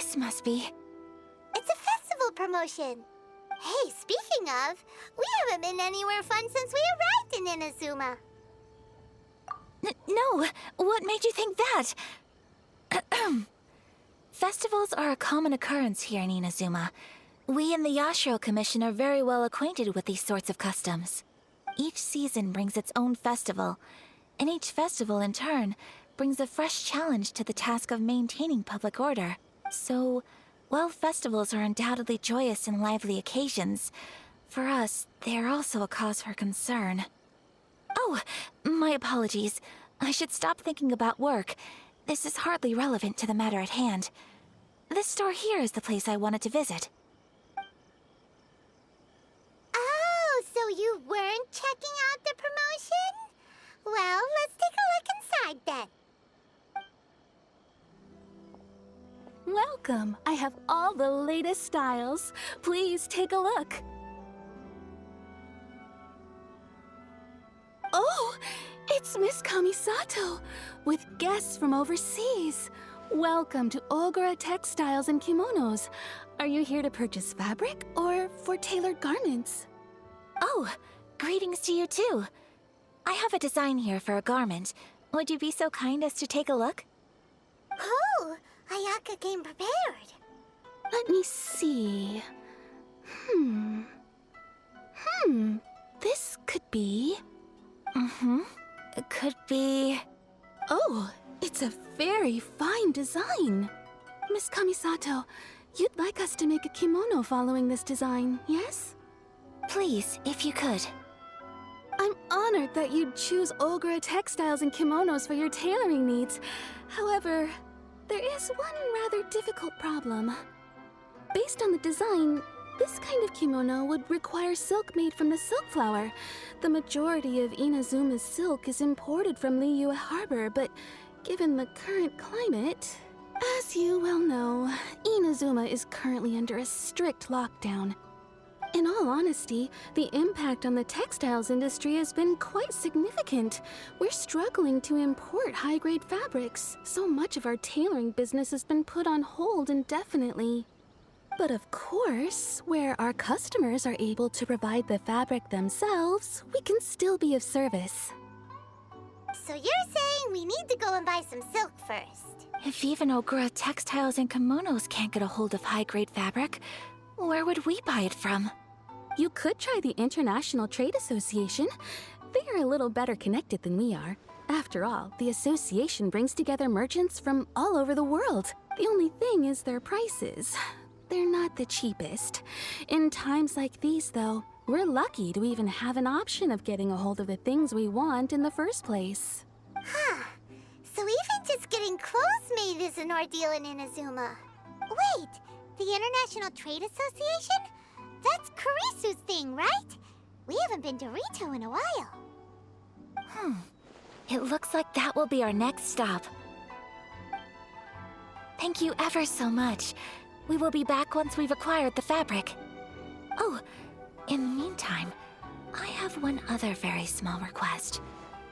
This must be... It's a festival promotion. Hey, speaking of, we haven't been anywhere fun since we arrived in Inazuma. No, what made you think that? Festivals are a common occurrence here in Inazuma. We in the Yashiro Commission are very well acquainted with these sorts of customs. Each season brings its own festival, and each festival, in turn, brings a fresh challenge to the task of maintaining public order. So, while festivals are undoubtedly joyous and lively occasions, for us, they are also a cause for concern. Oh, my apologies. I should stop thinking about work. This is hardly relevant to the matter at hand. This store here is the place I wanted to visit. Oh, so you weren't checking out the promotion? Well, let's take a look inside then. Welcome! I have all the latest styles. Please take a look. Oh! It's Miss Kamisato, with guests from overseas. Welcome to Ogura Textiles and Kimonos. Are you here to purchase fabric or for tailored garments? Oh, greetings to you too. I have a design here for a garment. Would you be so kind as to take a look? Oh, Ayaka came prepared. Let me see. This could be... It could be... Oh, it's a very fine design. Miss Kamisato, you'd like us to make a kimono following this design, yes? Please, if you could. I'm honored that you'd choose Ogura Textiles and Kimonos for your tailoring needs. However, there is one rather difficult problem. Based on the design, this kind of kimono would require silk made from the silk flower. The majority of Inazuma's silk is imported from Liyue Harbor, but given the current climate... As you well know, Inazuma is currently under a strict lockdown. In all honesty, the impact on the textiles industry has been quite significant. We're struggling to import high-grade fabrics. So much of our tailoring business has been put on hold indefinitely. But of course, where our customers are able to provide the fabric themselves, we can still be of service. So you're saying we need to go and buy some silk first? If even Ogura Textiles and Kimonos can't get a hold of high-grade fabric, where would we buy it from? You could try the International Trade Association. They are a little better connected than we are. After all, the association brings together merchants from all over the world. The only thing is their prices. They're not the cheapest. In times like these, though, we're lucky to even have an option of getting a hold of the things we want in the first place. Huh. So even just getting clothes made is an ordeal in Inazuma. Wait, the International Trade Association? That's Kurisu's thing, right? We haven't been to Rito in a while. It looks like that will be our next stop. Thank you ever so much. We will be back once we've acquired the fabric. Oh, in the meantime, I have one other very small request.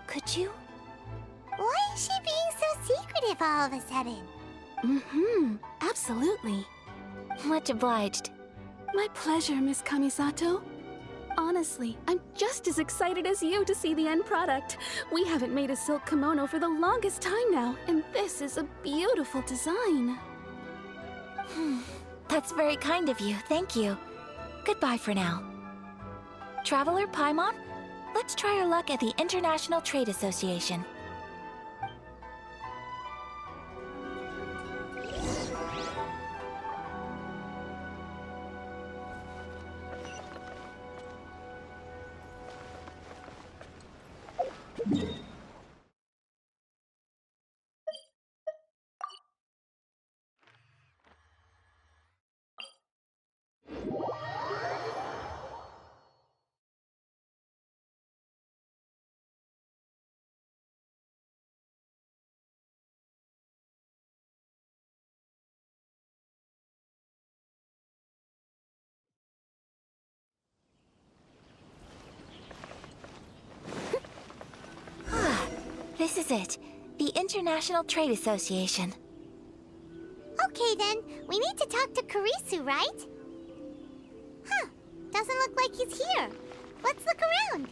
Could you? Why is she being so secretive all of a sudden? Absolutely. Much obliged. My pleasure, Miss Kamisato. Honestly, I'm just as excited as you to see the end product. We haven't made a silk kimono for the longest time now, and this is a beautiful design. That's very kind of you, thank you. Goodbye for now. Traveler Paimon, let's try our luck at the International Trade Association. This is it, the International Trade Association. Okay then, we need to talk to Kurisu, right? Huh, doesn't look like he's here. Let's look around.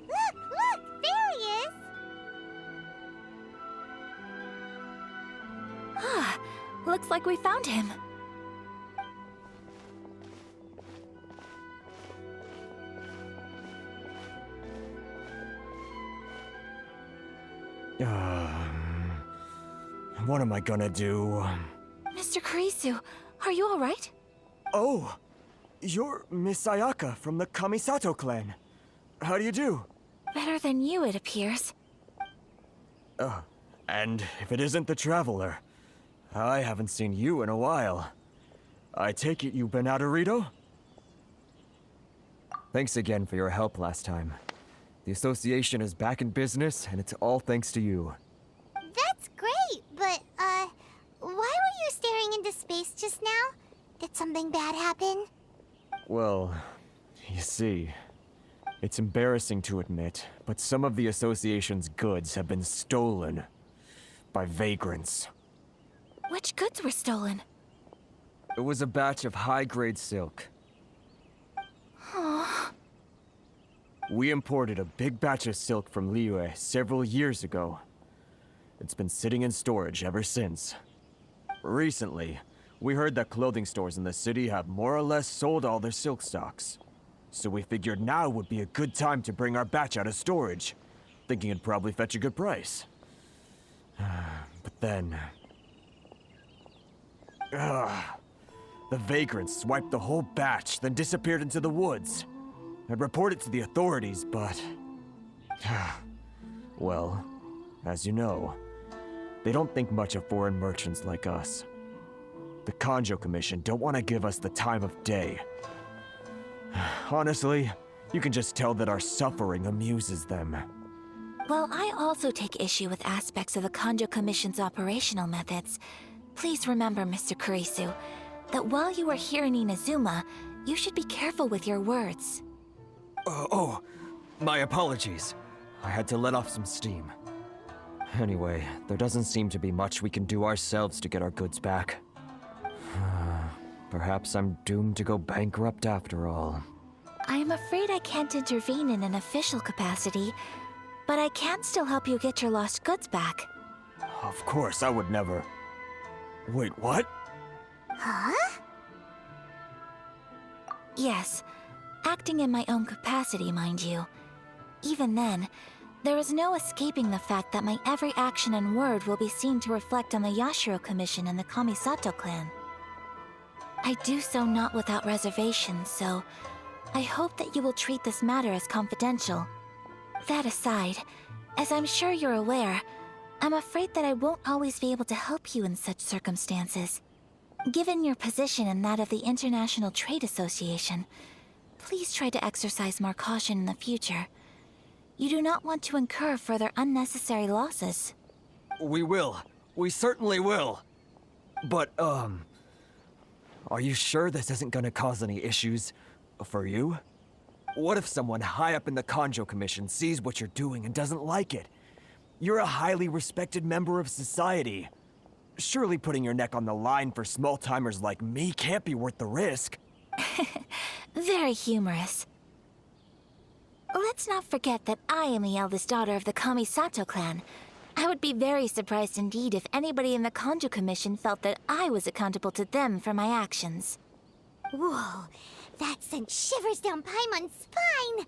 Look, there he is! Ah, looks like we found him. What am I gonna do? Mr. Kurisu, are you alright? Oh, you're Miss Ayaka from the Kamisato clan. How do you do? Better than you, it appears. And if it isn't the Traveler, I haven't seen you in a while. I take it you've been out of Rito? Thanks again for your help last time. The association is back in business, and it's all thanks to you. That's great, but, why were you staring into space just now? Did something bad happen? Well, you see, it's embarrassing to admit, but some of the association's goods have been stolen by vagrants. Which goods were stolen? It was a batch of high-grade silk. We imported a big batch of silk from Liyue several years ago. It's been sitting in storage ever since. Recently, we heard that clothing stores in the city have more or less sold all their silk stocks. So we figured now would be a good time to bring our batch out of storage, thinking it'd probably fetch a good price. But then... the vagrants swiped the whole batch, then disappeared into the woods. I'd report it to the authorities, but... well, as you know, they don't think much of foreign merchants like us. The Kanjo Commission don't want to give us the time of day. Honestly, you can just tell that our suffering amuses them. Well, I also take issue with aspects of the Kanjo Commission's operational methods. Please remember, Mr. Kurisu, that while you are here in Inazuma, you should be careful with your words. My apologies. I had to let off some steam. Anyway, there doesn't seem to be much we can do ourselves to get our goods back. Perhaps I'm doomed to go bankrupt after all. I am afraid I can't intervene in an official capacity, but I can still help you get your lost goods back. Of course, I would never... Wait, what? Huh? Yes, acting in my own capacity, mind you. Even then, there is no escaping the fact that my every action and word will be seen to reflect on the Yashiro Commission and the Kamisato clan. I do so not without reservation, so I hope that you will treat this matter as confidential. That aside, as I'm sure you're aware, I'm afraid that I won't always be able to help you in such circumstances. Given your position and that of the International Trade Association, please try to exercise more caution in the future. You do not want to incur further unnecessary losses. We will. We certainly will. But, are you sure this isn't gonna cause any issues for you? What if someone high up in the Kanjo Commission sees what you're doing and doesn't like it? You're a highly respected member of society. Surely putting your neck on the line for small-timers like me can't be worth the risk. Very humorous. Let's not forget that I am the eldest daughter of the Kamisato clan. I would be very surprised indeed if anybody in the Kanjo Commission felt that I was accountable to them for my actions. Whoa, that sent shivers down Paimon's spine!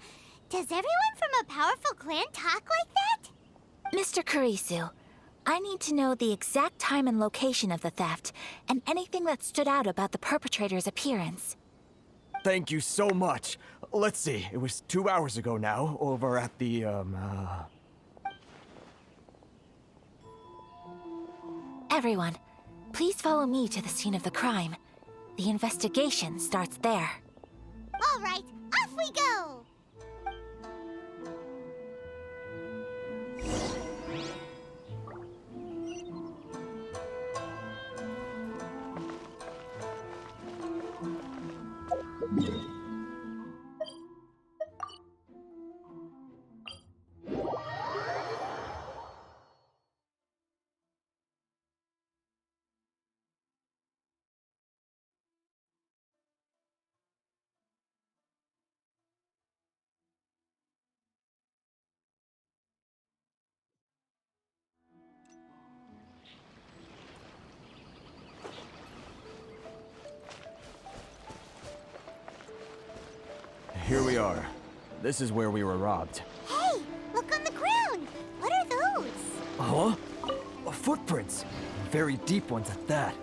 Does everyone from a powerful clan talk like that? Mr. Kurisu, I need to know the exact time and location of the theft, and anything that stood out about the perpetrator's appearance. Thank you so much. Let's see, it was 2 hours ago now, over at the, Everyone, please follow me to the scene of the crime. The investigation starts there. All right, off we go! Here we are. This is where we were robbed. Hey, look on the ground! What are those? Huh? Footprints. Very deep ones at that.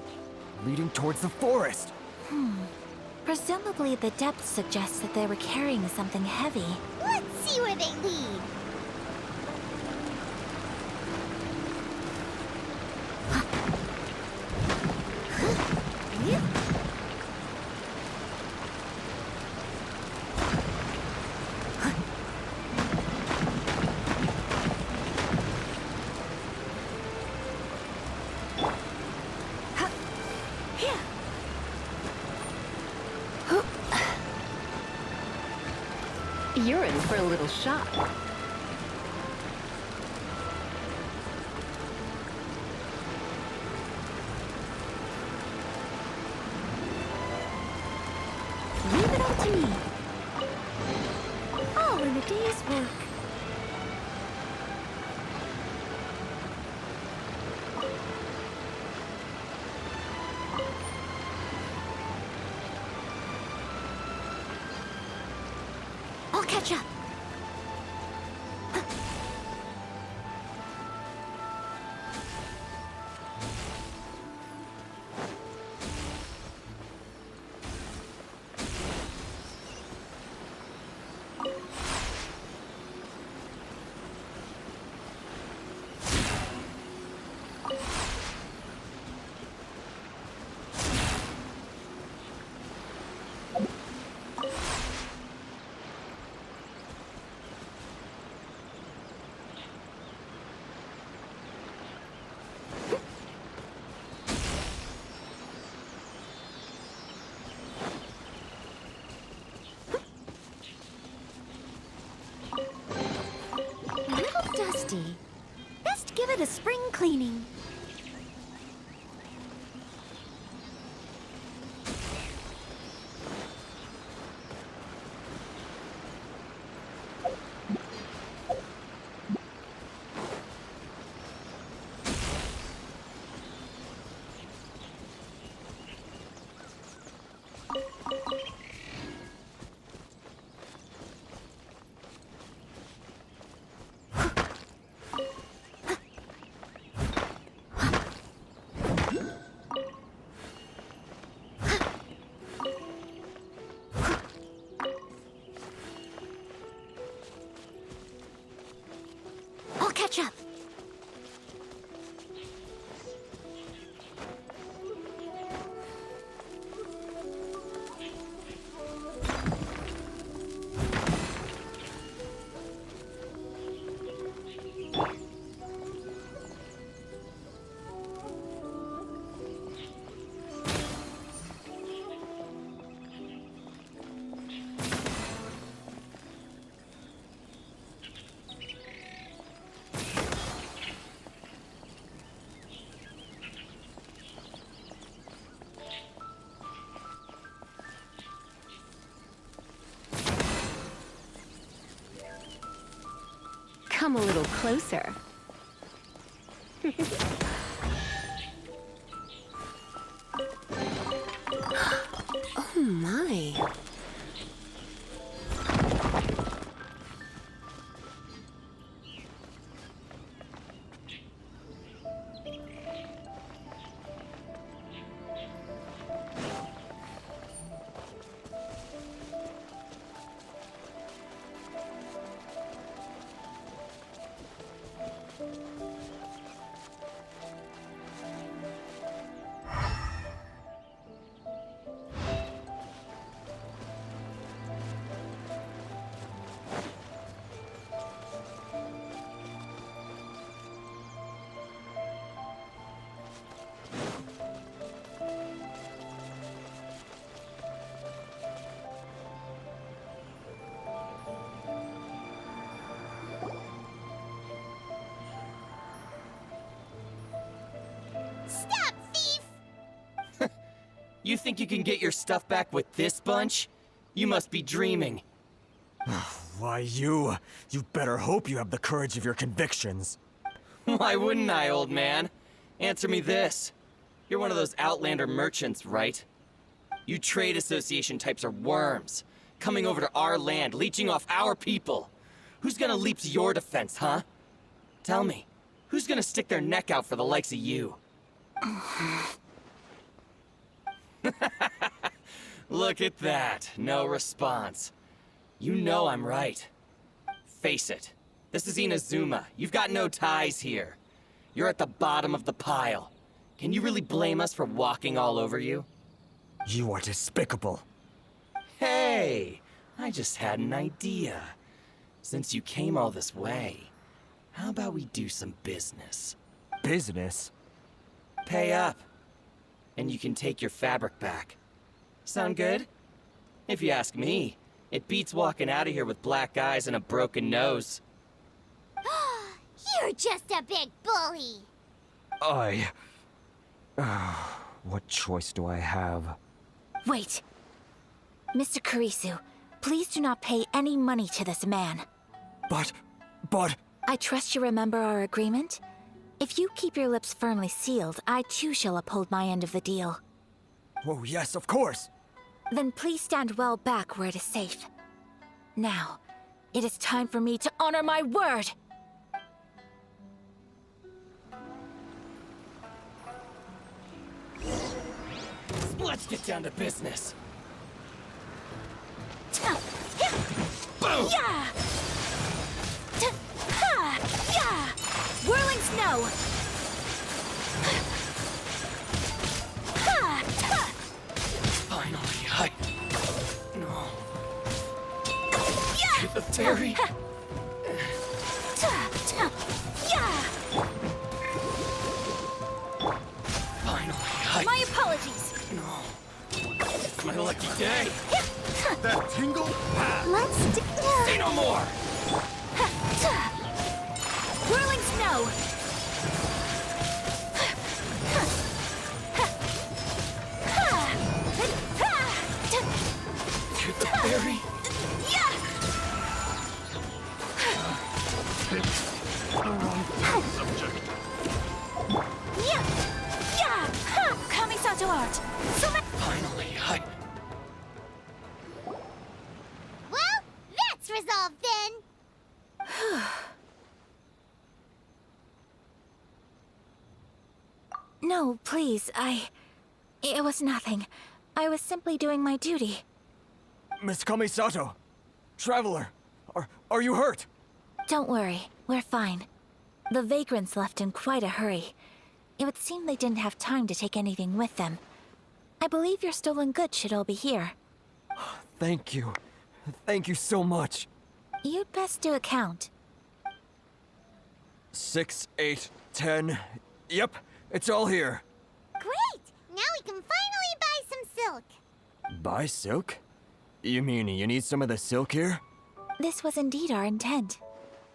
Leading towards the forest. Presumably the depth suggests that they were carrying something heavy. Let's see where they lead. You're in for a little shock. Leave it all to me. All in a day's work. I'll catch up. A little dusty. Best give it a spring cleaning. I'll catch up. Come a little closer. Oh my. You think you can get your stuff back with this bunch? You must be dreaming. Why, you better hope you have the courage of your convictions. Why wouldn't I, old man? Answer me this. You're one of those Outlander merchants, right? You trade association types are worms, coming over to our land, leeching off our people. Who's gonna leap to your defense, huh? Tell me, who's gonna stick their neck out for the likes of you? Look at that, no response. You know I'm right. Face it, this is Inazuma. You've got no ties here. You're at the bottom of the pile. Can you really blame us for walking all over you? You are despicable. Hey, I just had an idea. Since you came all this way, how about we do some business? Business? Pay up, and you can take your fabric back. Sound good? If you ask me, it beats walking out of here with black eyes and a broken nose. You're just a big bully. What choice do I have? Wait. Mr. Kurisu, please do not pay any money to this man. But... I trust you remember our agreement? If you keep your lips firmly sealed, I too shall uphold my end of the deal. Oh, yes, of course. Then please stand well back where it is safe. Now, it is time for me to honor my word! Let's get down to business. Boom! Yeah! Ha! Yeah! Whirling snow! Ha! Ha! Finally, I... No. Yeah! The fairy. Yeah! Finally, My apologies! No. It's my lucky day. That tingle? Let's do Say no more! Whirling snow! Shoot the fairy. Kamisato art! Finally, I... Well, that's resolved then. No, please, It was nothing. I was simply doing my duty. Miss Kamisato! Traveler! Are you hurt? Don't worry, we're fine. The vagrants left in quite a hurry. It would seem they didn't have time to take anything with them. I believe your stolen goods should all be here. Thank you. Thank you so much. You'd best do a count. 6, 8, 10... Yep, it's all here. Great! Now we can finally buy some silk. Buy silk? You mean you need some of the silk here? This was indeed our intent.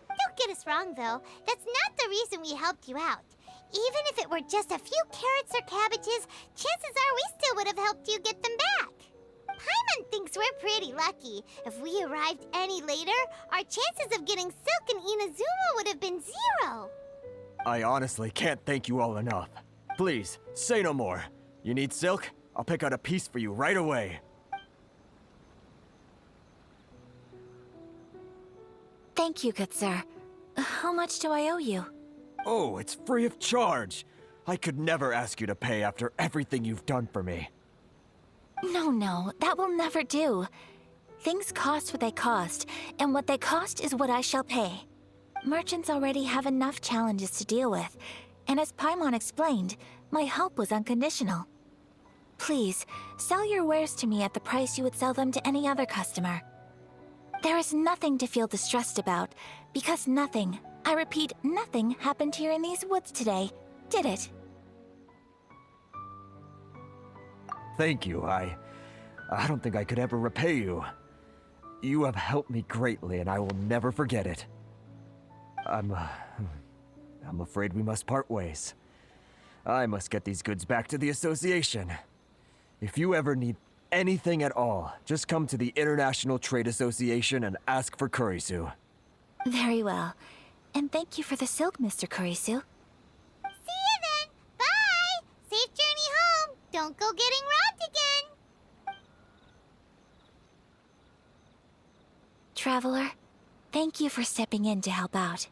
Don't get us wrong, though. That's not the reason we helped you out. Even if it were just a few carrots or cabbages, chances are we still would have helped you get them back. Paimon thinks we're pretty lucky. If we arrived any later, our chances of getting silk in Inazuma would have been 0. I honestly can't thank you all enough. Please, say no more. You need silk? I'll pick out a piece for you right away. Thank you, good sir. How much do I owe you? Oh, it's free of charge. I could never ask you to pay after everything you've done for me. No, that will never do. Things cost what they cost, and what they cost is what I shall pay. Merchants already have enough challenges to deal with, and as Paimon explained, my help was unconditional. Please, sell your wares to me at the price you would sell them to any other customer. There is nothing to feel distressed about, because nothing, I repeat, nothing happened here in these woods today, did it? Thank you. I don't think I could ever repay you. You have helped me greatly, and I will never forget it. I'm afraid we must part ways. I must get these goods back to the association. If you ever need anything at all, just come to the International Trade Association and ask for Kurisu. Very well. And thank you for the silk, Mr. Kurisu. See you then. Bye. Safe journey home. Don't go getting robbed again. Traveler, thank you for stepping in to help out.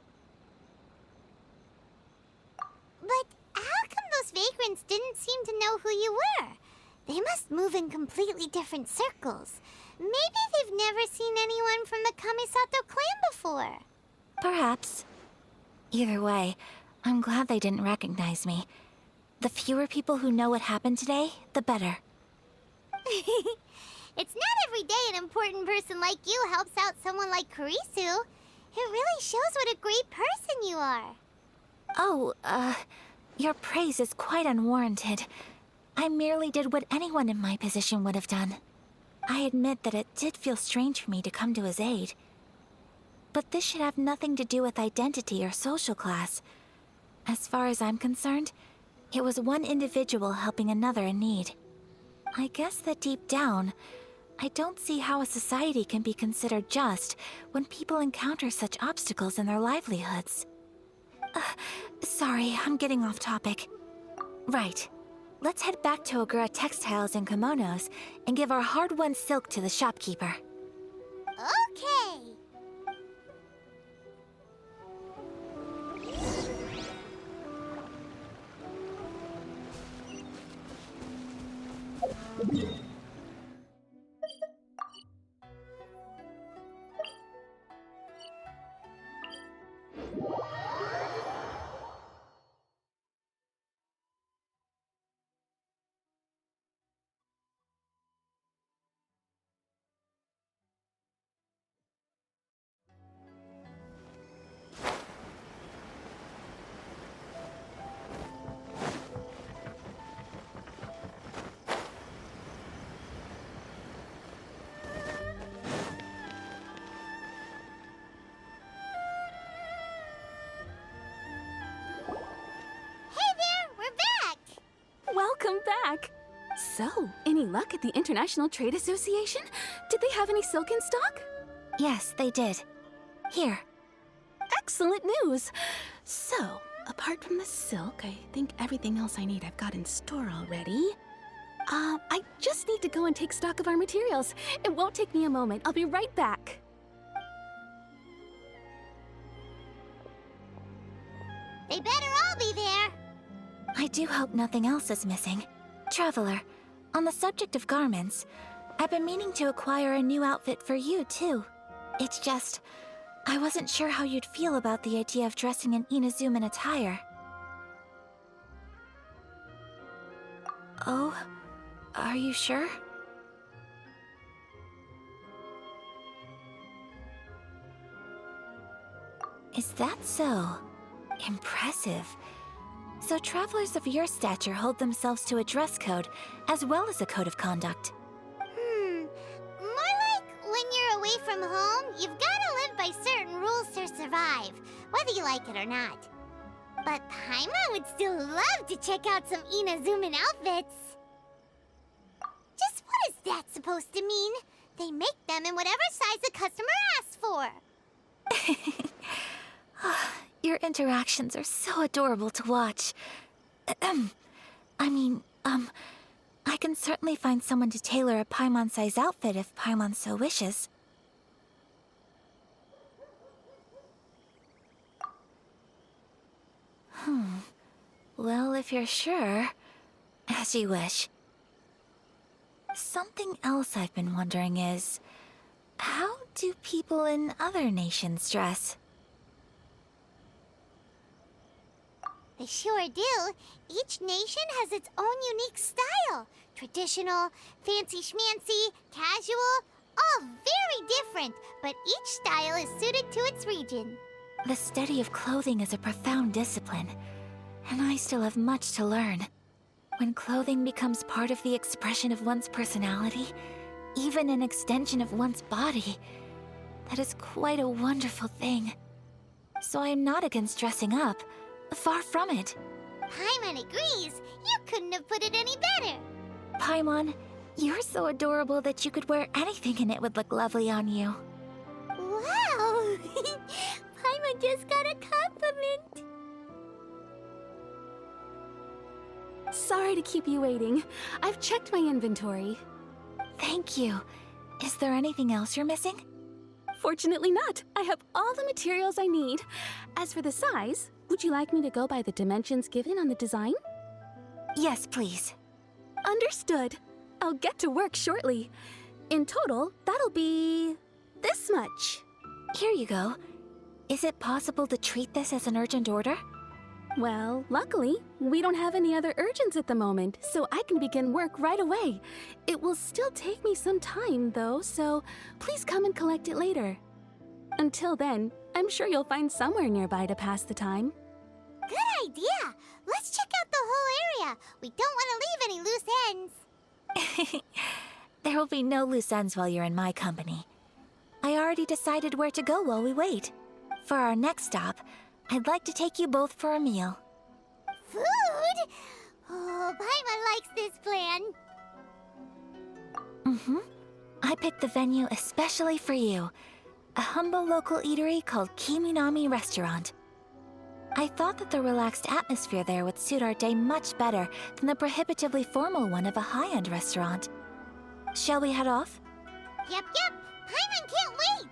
But how come those vagrants didn't seem to know who you were? They must move in completely different circles. Maybe they've never seen anyone from the Kamisato clan before. Perhaps. Either way, I'm glad they didn't recognize me. The fewer people who know what happened today, the better. It's not every day an important person like you helps out someone like Kurisu. It really shows what a great person you are. Oh, your praise is quite unwarranted. I merely did what anyone in my position would have done. I admit that it did feel strange for me to come to his aid. But this should have nothing to do with identity or social class. As far as I'm concerned, it was one individual helping another in need. I guess that deep down, I don't see how a society can be considered just when people encounter such obstacles in their livelihoods. Sorry, I'm getting off topic. Right. Let's head back to Ogura Textiles and Kimonos and give our hard-won silk to the shopkeeper. Okay. Welcome back! So, any luck at the International Trade Association? Did they have any silk in stock? Yes, they did. Here. Excellent news! So, apart from the silk, I think everything else I need I've got in store already. I just need to go and take stock of our materials. It won't take me a moment. I'll be right back. They better all be there. I do hope nothing else is missing. Traveler, on the subject of garments, I've been meaning to acquire a new outfit for you, too. It's just, I wasn't sure how you'd feel about the idea of dressing in Inazuman attire. Oh, are you sure? Is that so? Impressive. So travelers of your stature hold themselves to a dress code, as well as a code of conduct. More like when you're away from home, you've gotta live by certain rules to survive, whether you like it or not. But Paimon would still love to check out some Inazuman outfits. Just what is that supposed to mean? They make them in whatever size the customer asks for. Your interactions are so adorable to watch. I can certainly find someone to tailor a Paimon-size outfit if Paimon so wishes. Well, if you're sure, as you wish. Something else I've been wondering is, how do people in other nations dress? They sure do. Each nation has its own unique style. Traditional, fancy schmancy, casual, all very different, but each style is suited to its region. The study of clothing is a profound discipline, and I still have much to learn. When clothing becomes part of the expression of one's personality, even an extension of one's body, that is quite a wonderful thing. So I am not against dressing up. Far from it. Paimon agrees. You couldn't have put it any better. Paimon, you're so adorable that you could wear anything and it would look lovely on you. Wow! Paimon just got a compliment. Sorry to keep you waiting. I've checked my inventory. Thank you. Is there anything else you're missing? Fortunately not. I have all the materials I need. As for the size, would you like me to go by the dimensions given on the design? Yes, please. Understood. I'll get to work shortly. In total, that'll be this much. Here you go. Is it possible to treat this as an urgent order? Well, luckily, we don't have any other urgents at the moment, so I can begin work right away. It will still take me some time, though, so please come and collect it later. Until then, I'm sure you'll find somewhere nearby to pass the time. Good idea. Let's check out the whole area. We don't want to leave any loose ends. There will be no loose ends while you're in my company. I already decided where to go while we wait. For our next stop, I'd like to take you both for a meal. Food? Oh, Paimon likes this plan. I picked the venue especially for you. A humble local eatery called Kiminami Restaurant. I thought that the relaxed atmosphere there would suit our day much better than the prohibitively formal one of a high-end restaurant. Shall we head off? Yep. Paimon can't wait.